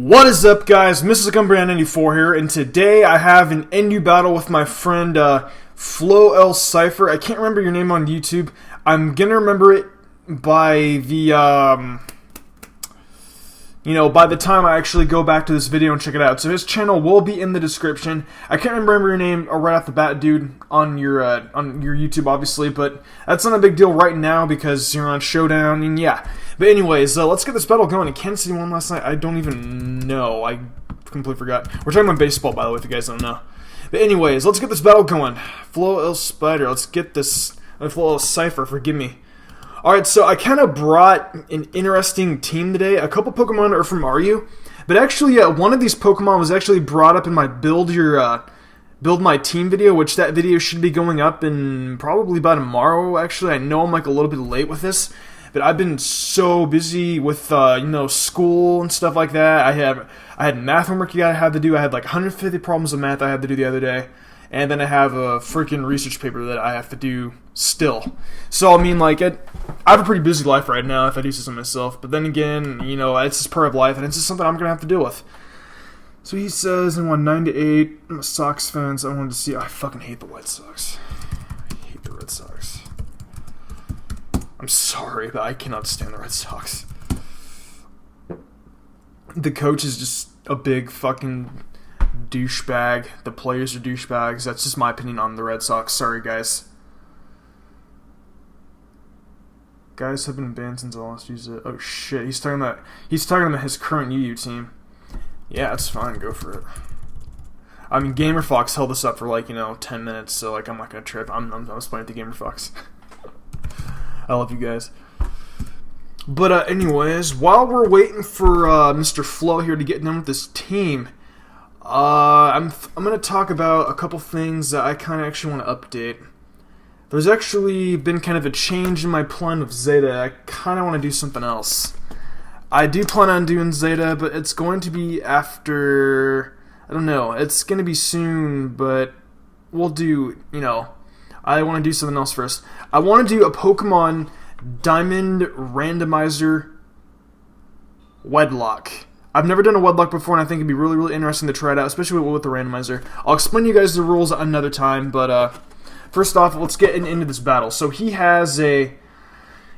What is up, guys? Mrs. Cumbrian 94 here, and today I have an NU battle with my friend Flo L Cypher. I can't remember your name on YouTube. I'm gonna remember it by the by the time I actually go back to this video and check it out. So his channel will be in the description. I can't remember your name right off the bat, dude, on your YouTube, obviously, but that's not a big deal right now because you're on Showdown, and yeah. But anyways, let's get this battle going. In Kansas City won last night. I don't even know. I completely forgot. We're talking about baseball, by the way, if you guys don't know. But anyways, let's get this battle going. Flo L Spider, let's get this. Flo L Cypher, forgive me. Alright, so I kind of brought an interesting team today. A couple Pokemon are from RU, but actually, one of these Pokemon was actually brought up in my build my team video, which that video should be going up in probably by tomorrow. Actually, I know I'm like a little bit late with this, but I've been so busy with school and stuff like that. I had math homework I had to do. I had like 150 problems of math I had to do the other day. And then I have a freaking research paper that I have to do still. So, I mean, like, I have a pretty busy life right now, if I do say so myself. But then again, it's just part of life, and it's just something I'm going to have to deal with. So he says, I want 9-8. I'm a Sox fan, so I wanted to see. I fucking hate the White Sox. I hate the Red Sox. I'm sorry, but I cannot stand the Red Sox. The coach is just a big fucking douchebag. The players are douchebags. That's just my opinion on the Red Sox. Sorry, guys. Guys have been banned since I last used it. Oh shit, he's talking about his current UU team. Yeah, it's fine. Go for it. I mean, GamerFox held this up for 10 minutes, so like I'm not gonna trip. I'm playing at the GamerFox. I love you guys. But anyways, while we're waiting for Mr. Flo here to get done with this team, I'm going to talk about a couple things that I kind of actually want to update. There's actually been kind of a change in my plan of Zeta. I kind of want to do something else. I do plan on doing Zeta, but it's going to be after, I don't know, it's going to be soon, but we'll do, I want to do something else first. I want to do a Pokemon Diamond Randomizer Wedlock. I've never done a Wedlock before, and I think it'd be really, really interesting to try it out, especially with the randomizer. I'll explain to you guys the rules another time, but first off, let's get into this battle. So he's got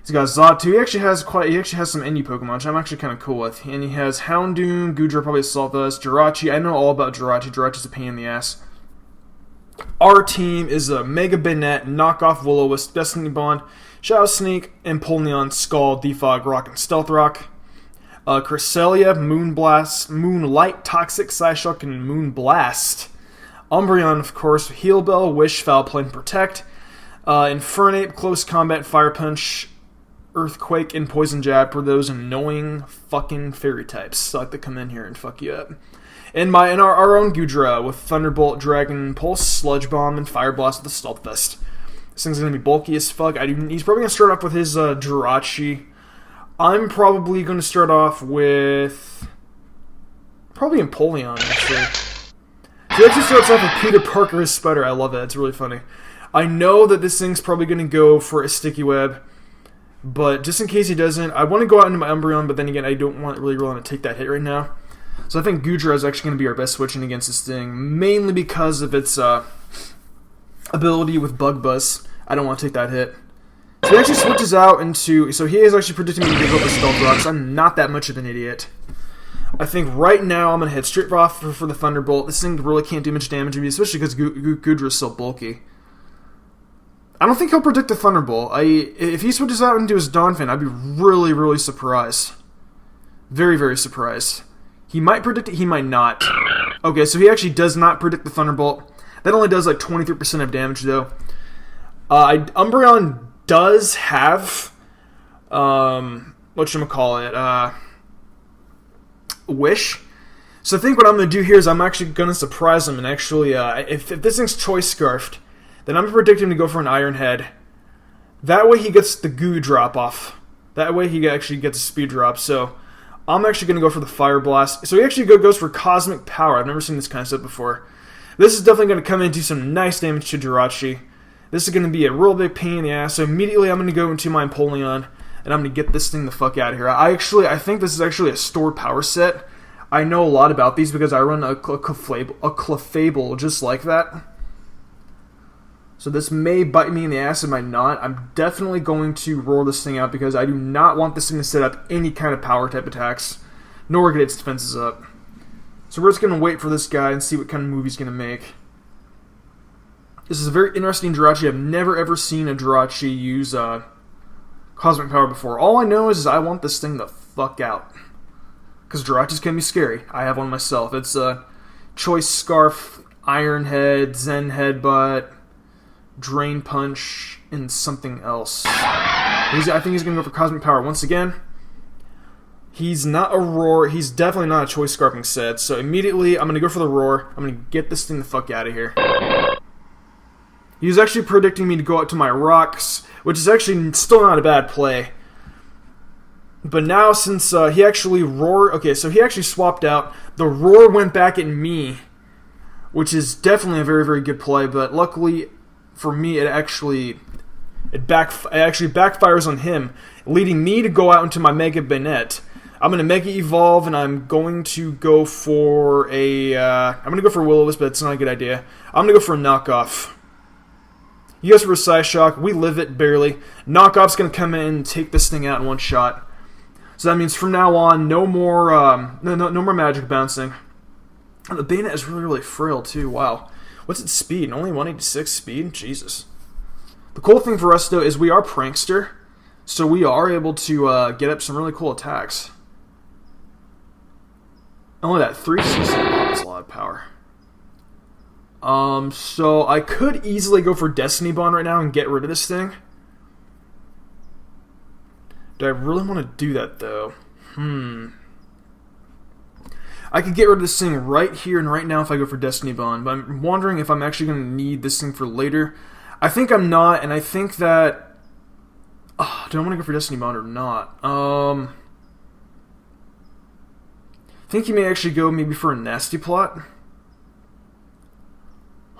Xatu. He actually has some NU Pokemon, which I'm actually kind of cool with. And he has Houndoom, Goodra, probably Assault Vest, Jirachi. I know all about Jirachi. Jirachi's a pain in the ass. Our team is a Mega Banette, Knockoff Will-O-Wisp, Destiny Bond, Shadow Sneak, Empoleon, Scald, Defog, Rock, and Stealth Rock. Cresselia, Moonblast, Moonlight, Toxic, Psyshock, and Moonblast. Umbreon, of course, Heal Bell, Wish, Foul Play, and Protect. Infernape, Close Combat, Fire Punch, Earthquake, and Poison Jab for those annoying fucking fairy types that like to come in here and fuck you up. And our own Goodra with Thunderbolt, Dragon Pulse, Sludge Bomb, and Fire Blast with the Stealth Vest. This thing's gonna be bulky as fuck. He's probably gonna start off with his Jirachi. I'm probably going to start off with probably Empoleon, actually. He actually starts off with Peter Parker as Spider. I love that. It's really funny. I know that this thing's probably going to go for a Sticky Web, but just in case he doesn't, I want to go out into my Umbreon, but then again, I don't really want to take that hit right now. So I think Goodra is actually going to be our best switching against this thing, mainly because of its ability with Bug Buzz. I don't want to take that hit. So he actually switches out into... So he is actually predicting me to give up the Stealth Rocks. I'm not that much of an idiot. I think right now I'm going to hit straight off for the Thunderbolt. This thing really can't do much damage to me, especially because Goodra is so bulky. I don't think he'll predict the Thunderbolt. If he switches out into his Donphan, I'd be really, really surprised. Very, very surprised. He might predict it, he might not. Okay, so he actually does not predict the Thunderbolt. That only does like 23% of damage, though. Umbreon does have Wish. So I think what I'm going to do here is I'm actually going to surprise him and actually if this thing's Choice Scarfed, then I'm predicting him to go for an Iron Head. That way he gets the Goo drop off. That way he actually gets a speed drop. So I'm actually going to go for the Fire Blast. So he actually goes for Cosmic Power. I've never seen this kind of stuff before. This is definitely going to come in and do some nice damage to Jirachi. This is going to be a real big pain in the ass, so immediately I'm going to go into my Empoleon, and I'm going to get this thing the fuck out of here. I think this is actually a stored power set. I know a lot about these because I run a Clefable just like that. So this may bite me in the ass, it might not. I'm definitely going to roar this thing out because I do not want this thing to set up any kind of power type attacks, nor get its defenses up. So we're just going to wait for this guy and see what kind of move he's going to make. This is a very interesting Jirachi. I've never ever seen a Jirachi use Cosmic Power before. All I know is I want this thing the fuck out. Because Jirachis can be scary. I have one myself. It's a Choice Scarf, Iron Head, Zen Headbutt, Drain Punch, and something else. I think he's going to go for Cosmic Power once again. He's not a Roar. He's definitely not a Choice Scarfing set. So immediately, I'm going to go for the Roar. I'm going to get this thing the fuck out of here. He was actually predicting me to go out to my Rocks, which is actually still not a bad play. But now, since he actually roared... Okay, so he actually swapped out. The Roar went back at me, which is definitely a very, very good play. But luckily for me, it actually backfires on him, leading me to go out into my Mega Banette. I'm going to Mega Evolve, and I'm going to go for a... I'm going to go for Will-O-Wisp, but it's not a good idea. I'm going to go for a Knockoff. He goes for a Psyshock. We live it barely. Knockoff's going to come in and take this thing out in one shot. So that means from now on, no more magic bouncing. And the Bayonet is really, really frail too. Wow. What's its speed? Only 186 speed? Jesus. The cool thing for us, though, is we are Prankster. So we are able to get up some really cool attacks. Only that 360 is a lot of power. So I could easily go for Destiny Bond right now and get rid of this thing. Do I really want to do that, though? I could get rid of this thing right here and right now if I go for Destiny Bond, but I'm wondering if I'm actually going to need this thing for later. I think I'm not, and I think that... do I want to go for Destiny Bond or not? I think he may actually go maybe for a Nasty Plot.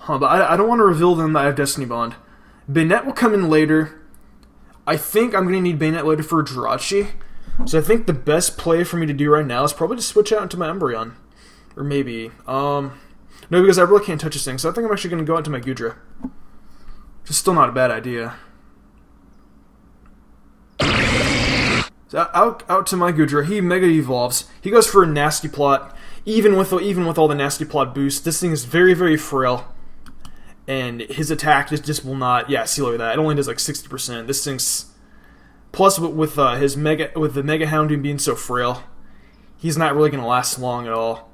But I don't want to reveal them that I have Destiny Bond. Bayonet will come in later. I think I'm going to need Bayonet later for a Jirachi. So I think the best play for me to do right now is probably to switch out into my Umbreon. Or maybe. No, because I really can't touch this thing. So I think I'm actually going to go into my Goodra. Which is still not a bad idea. So out to my Goodra. He Mega Evolves. He goes for a Nasty Plot. Even with all the Nasty Plot boosts, this thing is very, very frail. And his attack just will not... Yeah, see, look at that. It only does like 60%. This thing's... Plus, with the Mega Houndoom being so frail, he's not really going to last long at all.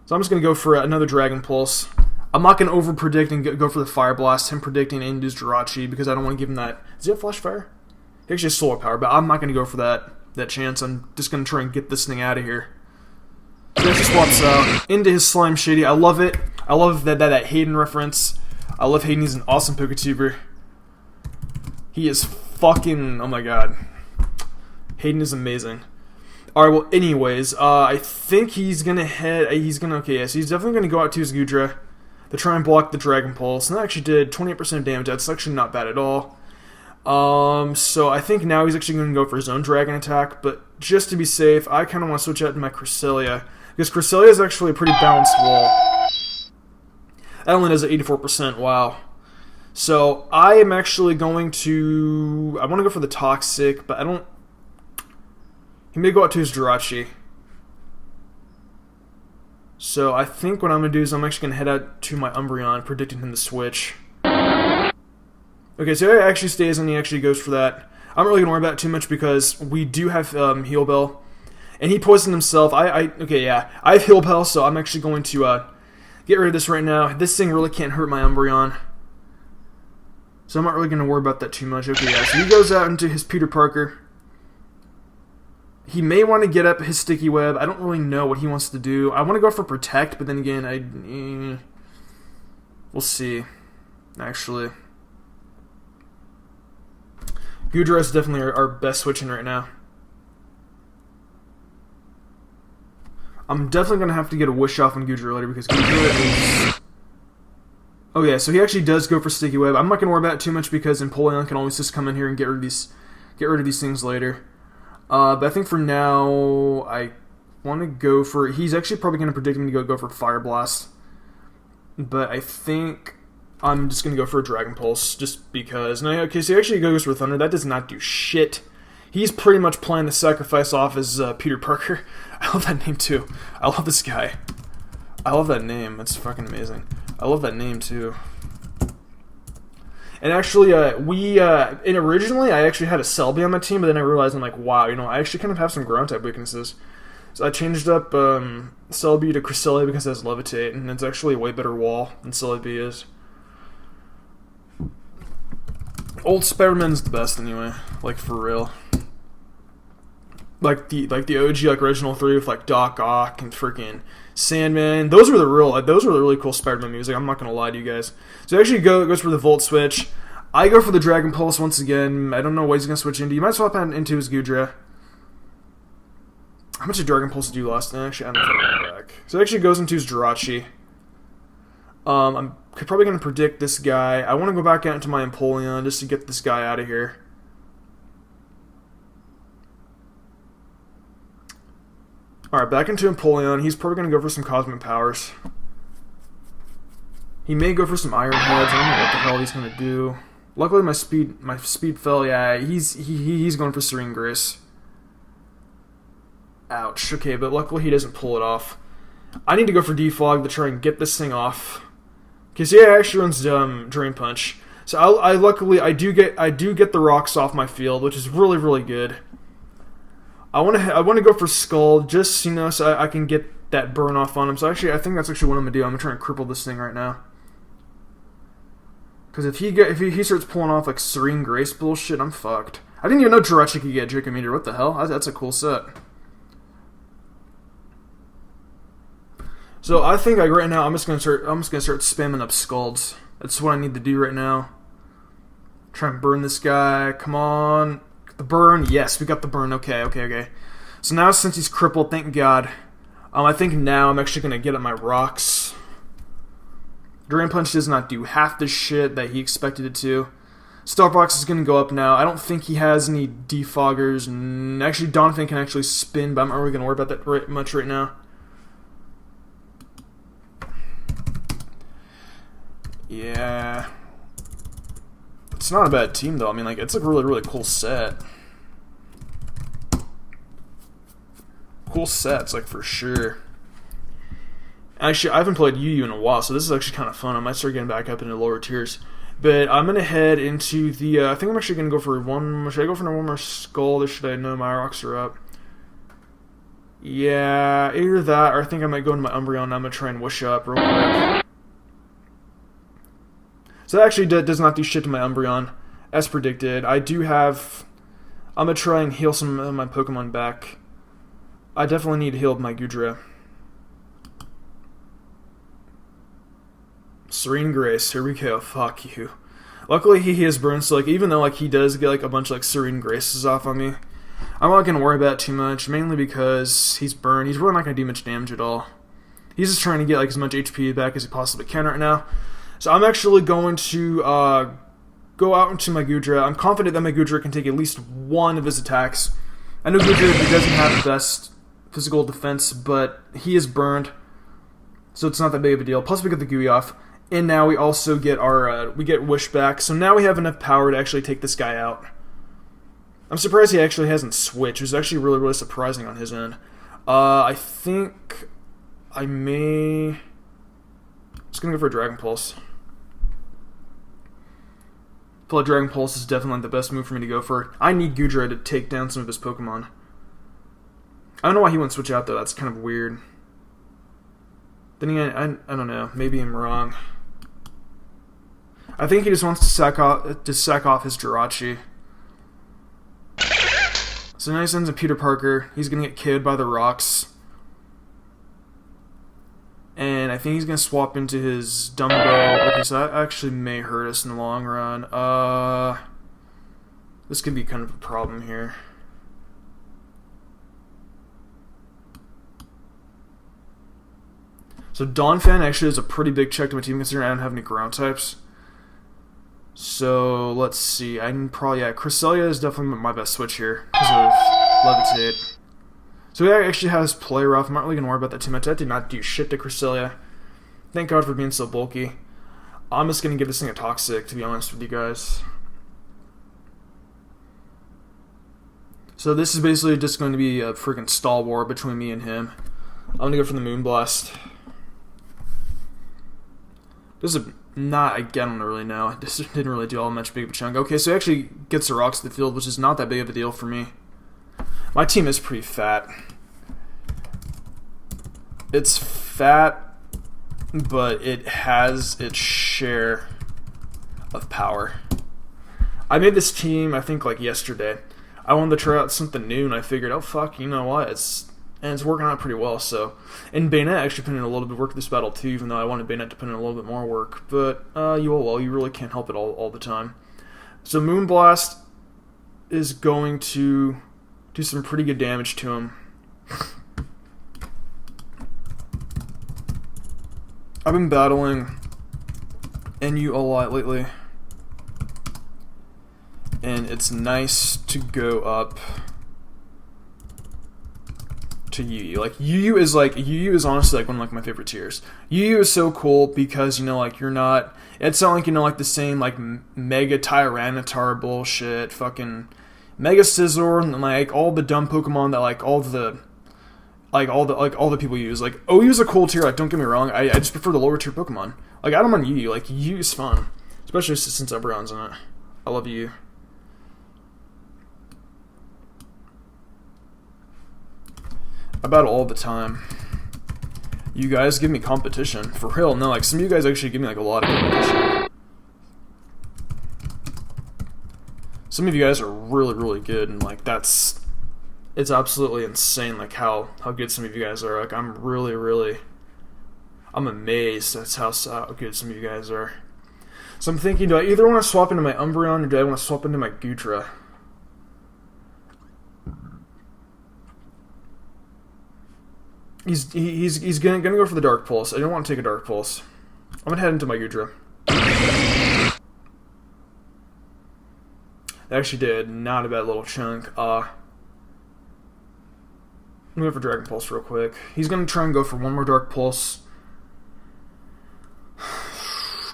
So I'm just going to go for another Dragon Pulse. I'm not going to over-predict and go for the Fire Blast, him predicting and his Jirachi, because I don't want to give him that... Does he have Flash Fire? He actually has Solar Power, but I'm not going to go for that chance. I'm just going to try and get this thing out of here. So he actually swaps out into his Slime Shady. I love it. I love that Hayden reference. I love Hayden. He's an awesome Poketuber. He is fucking... Oh my god. Hayden is amazing. Alright, well, anyways, I think he's gonna head... Okay, yeah, so he's definitely gonna go out to his Goodra to try and block the Dragon Pulse. And that actually did 28% damage. That's actually not bad at all. So I think now he's actually gonna go for his own Dragon attack. But just to be safe, I kind of want to switch out to my Cresselia. Because Cresselia is actually a pretty balanced wall. That only does 84%, wow. So, I am actually going to... I want to go for the Toxic, but I don't... He may go out to his Jirachi. So, I think what I'm going to do is I'm actually going to head out to my Umbreon, predicting him to switch. Okay, so he actually stays and he actually goes for that. I'm not really going to worry about it too much because we do have Heal Bell. And he poisoned himself. Okay, yeah. I have Heal Bell, so I'm actually going to... get rid of this right now. This thing really can't hurt my Umbreon. So I'm not really going to worry about that too much. Okay, yeah, so he goes out into his Peter Parker. He may want to get up his Sticky Web. I don't really know what he wants to do. I want to go for Protect, but then again, we'll see. Actually. Goodra is definitely our best switching right now. I'm definitely going to have to get a Wish off on Goodra later because Goodra is... Oh yeah, so he actually does go for Sticky Web. I'm not going to worry about it too much because Empoleon can always just come in here and get rid of these things later. But I think for now, I want to go for... He's actually probably going to predict me to go for Fire Blast. But I think I'm just going to go for a Dragon Pulse, just because... No, okay, so he actually goes for Thunder. That does not do shit. He's pretty much playing the sacrifice off as Peter Parker. I love that name, too. I love this guy. I love that name. It's fucking amazing. I love that name, too. And actually, originally, I actually had a Selby on my team, but then I realized, I'm like, wow, you know, I actually kind of have some ground-type weaknesses. So I changed up Celebi to Cresselia because it has Levitate, and it's actually a way better wall than Celebi is. Old Spider-Man's the best anyway, like for real. Like the OG like original 3 with like Doc Ock and freaking Sandman. Those were the really cool Spider-Man music. I'm not gonna lie to you guys. So actually goes for the Volt Switch. I go for the Dragon Pulse once again. I don't know what he's gonna switch into. You might swap into his Gudra. How much did Dragon Pulse do last time? Actually, I don't know back. So it actually goes into his Jirachi. I'm probably going to predict this guy. I want to go back out into my Empoleon just to get this guy out of here. Alright, back into Empoleon. He's probably going to go for some Cosmic Powers. He may go for some Iron Heads. I don't know what the hell he's going to do. Luckily, my speed fell. Yeah, he's going for Serene Grace. Ouch. Okay, but luckily he doesn't pull it off. I need to go for Defog to try and get this thing off. Because yeah, actually runs Drain Punch. So I luckily I do get the rocks off my field, which is really really good. I want to go for Skull just so I can get that burn off on him. So actually I think that's actually what I'm gonna do. I'm gonna try and cripple this thing right now. Because if he starts pulling off like Serene Grace bullshit, I'm fucked. I didn't even know Jirachi could get Draco Meteor. What the hell? That's a cool set. So I think like right now I'm just gonna start spamming up Scalds. That's what I need to do right now. Try and burn this guy. Come on. The burn. Yes, we got the burn. Okay. So now since he's crippled, thank God. I think now I'm actually gonna get at my rocks. Drain Punch does not do half the shit that he expected it to. Starbox is gonna go up now. I don't think he has any defoggers. And actually, Donphan can actually spin, but I'm not really gonna worry about that much right now. Yeah. It's not a bad team, though. I mean, like, it's a really, really cool set. Cool sets, like, for sure. Actually, I haven't played Yu-Yu in a while, so this is actually kind of fun. I might start getting back up into lower tiers. But I'm going to head into the... I think I'm actually going to go for one... Should I go for one more Skull, or should I... No, my rocks are up. Yeah, either that, or I think I might go into my Umbreon, and I'm going to try and Wish up real quick. So that actually does not do shit to my Umbreon, as predicted. I do have... I'm going to try and heal some of my Pokemon back. I definitely need to heal my Gudra. Serene Grace, here we go, fuck you. Luckily he is burned, so like even though like he does get like a bunch of like Serene Graces off on me, I'm not going to worry about it too much, mainly because he's burned. He's really not going to do much damage at all. He's just trying to get like as much HP back as he possibly can right now. So I'm actually going to go out into my Gudra. I'm confident that my Gudra can take at least one of his attacks. I know Gudra doesn't have the best physical defense, but he is burned, so it's not that big of a deal. Plus we get the Gooey off, and now we also get our we get Wish back. So now we have enough power to actually take this guy out. I'm surprised he actually hasn't switched. It was actually really, really surprising on his end. I think I may... Just gonna go for a Dragon Pulse. I feel like Dragon Pulse is definitely the best move for me to go for. I need Gudra to take down some of his Pokemon. I don't know why he wouldn't switch out though. That's kind of weird. Then again, I don't know. Maybe I'm wrong. I think he just wants to sack off his Jirachi. So now he sends a Peter Parker. He's gonna get KO'd by the rocks. And I think he's gonna swap into his Dumbo. Okay, so that actually may hurt us in the long run. This could be kind of a problem here. So Donphan actually is a pretty big check to my team considering I don't have any ground types. So let's see. I can probably Cresselia is definitely my best switch here because of Levitate. So So he actually has play rough. I'm not really going to worry about that too much. That did not do shit to Cresselia. Thank God for being so bulky. I'm just going to give this thing a toxic, to be honest with you guys. So this is basically just going to be a freaking stall war between me and him. I'm going to go for the Moonblast. This is not, I don't really know. This didn't really do all much big of a chunk. Okay, so he actually gets the rocks to the field, which is not that big of a deal for me. My team is pretty fat. It's fat, but it has its share of power. I made this team, I think, like yesterday. I wanted to try out something new, and I figured, oh fuck, you know what? It's working out pretty well. So, and Bayonet actually put in a little bit of work this battle too, even though I wanted Bayonet to put in a little bit more work. But you really can't help it all the time. So Moonblast is going to do some pretty good damage to him. I've been battling NU a lot lately, and it's nice to go up to UU. Like UU is honestly like one of like my favorite tiers. UU is so cool because, you know, like you're not, it's not like, you know, like the same like Mega Tyranitar bullshit, fucking Mega Scizor, and like all the dumb Pokemon that like all the people use. Like OU is a cool tier, like don't get me wrong. I just prefer the lower tier Pokemon. Like I don't mind UU. Like UU is fun, especially since Umbreon's in it. I love UU. I battle all the time. You guys give me competition. For real, no, like some of you guys actually give me like a lot of competition. Some of you guys are really, really good, and like it's absolutely insane like how good some of you guys are. Like I'm amazed that's how good some of you guys are. So I'm thinking, do I either want to swap into my Umbreon or do I want to swap into my Goodra? He's gonna go for the Dark Pulse. I don't want to take a Dark Pulse. I'm gonna head into my Goodra. That actually did not a bad little chunk. I'm gonna go for Dragon Pulse real quick. He's gonna try and go for one more Dark Pulse.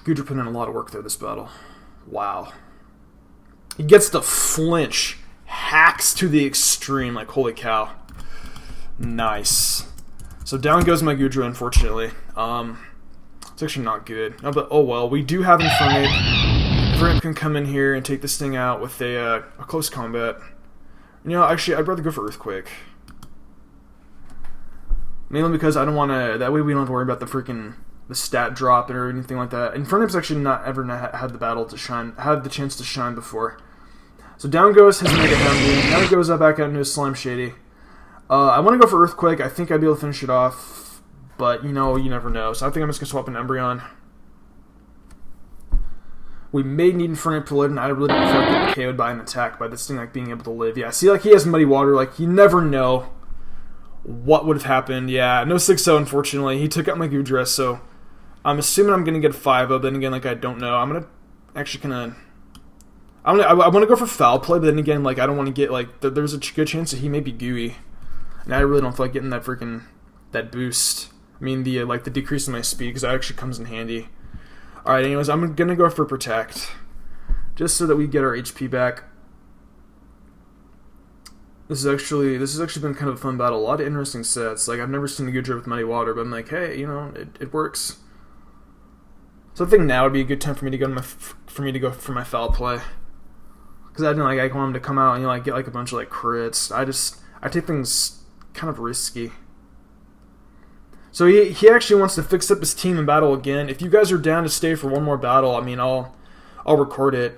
Goodra put in a lot of work there this battle. Wow. He gets the flinch. Hacks to the extreme. Like, holy cow. Nice. So down goes my Goodra, unfortunately. It's actually not good. No, but oh well. We do have Infernape. Infernape can come in here and take this thing out with a close combat. You know, actually, I'd rather go for Earthquake. Mainly because I don't want to... That way we don't have to worry about the stat drop or anything like that. Infernape's actually not ever had the chance to shine before. So down goes his Mega Houndoom. Now he goes up back out into his Slime Shady. I want to go for Earthquake. I think I'd be able to finish it off, but you know, you never know. So I think I'm just gonna swap an Umbreon. We may need Infernape to live, and I really don't feel like getting KO'd by an attack by this thing like being able to live. Yeah, see, like he has Muddy Water. Like you never know what would have happened. Yeah, no 6-0 unfortunately. He took out my Goodra, so I'm assuming I'm gonna get a 5-0. Then again, like I don't know. I'm gonna actually I want to go for Foul Play, but then again, like I don't want to get like there's a good chance that he may be gooey. And I really don't feel like getting that boost. I mean, the decrease in my speed, because that actually comes in handy. Alright, anyways, I'm going to go for Protect. Just so that we get our HP back. This has actually been kind of a fun battle. A lot of interesting sets. Like, I've never seen the Goodra with Muddy Water, but I'm like, hey, you know, it works. So I think now would be a good time for me to go for my Foul Play. Because I didn't like, I want him to come out and, you know, like, get like a bunch of like crits. I take things kind of risky. So he actually wants to fix up his team and battle again. If you guys are down to stay for one more battle, I mean, I'll record it.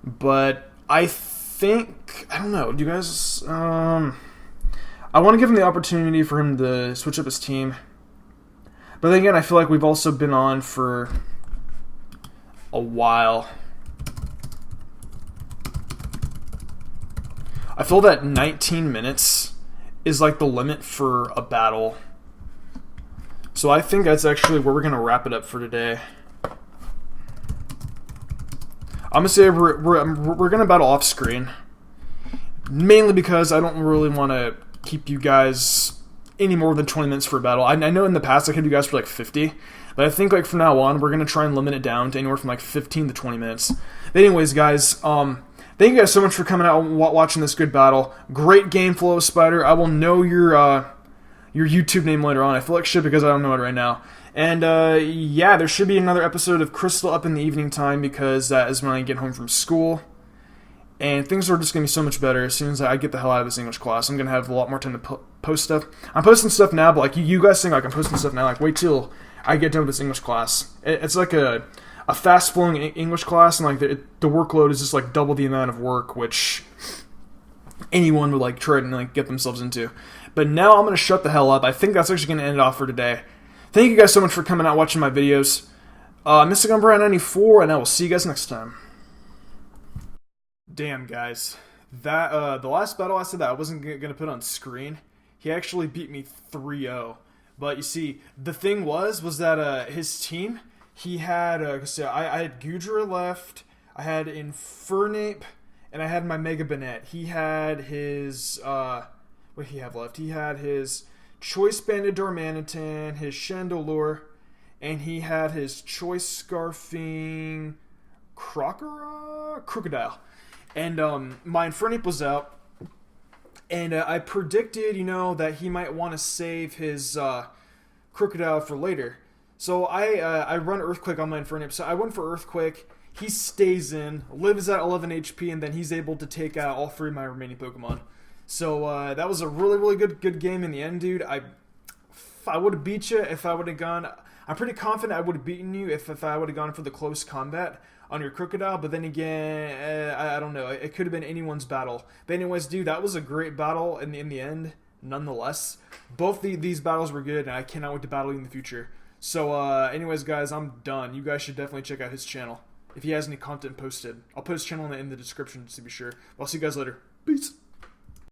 But I think, I don't know, do you guys, I want to give him the opportunity for him to switch up his team. But then again, I feel like we've also been on for a while. I feel that 19 minutes is like the limit for a battle. So I think that's actually where we're going to wrap it up for today. I'm going to say we're going to battle off screen. Mainly because I don't really want to keep you guys any more than 20 minutes for a battle. I know in the past I kept you guys for like 50, but I think like from now on we're gonna try and limit it down to anywhere from like 15 to 20 minutes. But anyways, guys, thank you guys so much for coming out and watching this good battle. Great game flow, Spider. I will know your YouTube name later on. I feel like shit because I don't know it right now. And yeah, there should be another episode of Crystal up in the evening time because that is when I get home from school. And things are just going to be so much better as soon as I get the hell out of this English class. I'm going to have a lot more time to post stuff. I'm posting stuff now, but like you guys think like I'm posting stuff now. Like wait till I get done with this English class. It's like a fast-flowing English class, and like the workload is just like double the amount of work, which anyone would like try and like get themselves into. But now I'm going to shut the hell up. I think that's actually going to end it off for today. Thank you guys so much for coming out watching my videos. Mystic Umbrella 94, and I will see you guys next time. Damn, guys. That the last battle I said that I wasn't going to put on screen, he actually beat me 3-0. But you see, the thing was that his team, he had, so I had Gudra left, I had Infernape, and I had my Mega Banette. He had his, what did he have left? He had his Choice Banded Darmanitan, his Chandelure, and he had his Choice Scarfing Crocodile. And my Infernape was out, and I predicted, that he might want to save his Crocodile for later. So I run Earthquake on my Infernape. So I went for Earthquake. He stays in, lives at 11 HP, and then he's able to take out all 3 of my remaining Pokemon. So that was a really, really good game in the end, dude. I would have beat you if I would have gone. I'm pretty confident I would have beaten you if I would have gone for the close combat on your Crocodile, but then again, I don't know. It could have been anyone's battle. But anyways, dude, that was a great battle in the end, nonetheless. Both these battles were good, and I cannot wait to battle you in the future. So anyways, guys, I'm done. You guys should definitely check out his channel if he has any content posted. I'll put his channel in the description just to be sure. I'll see you guys later. Peace.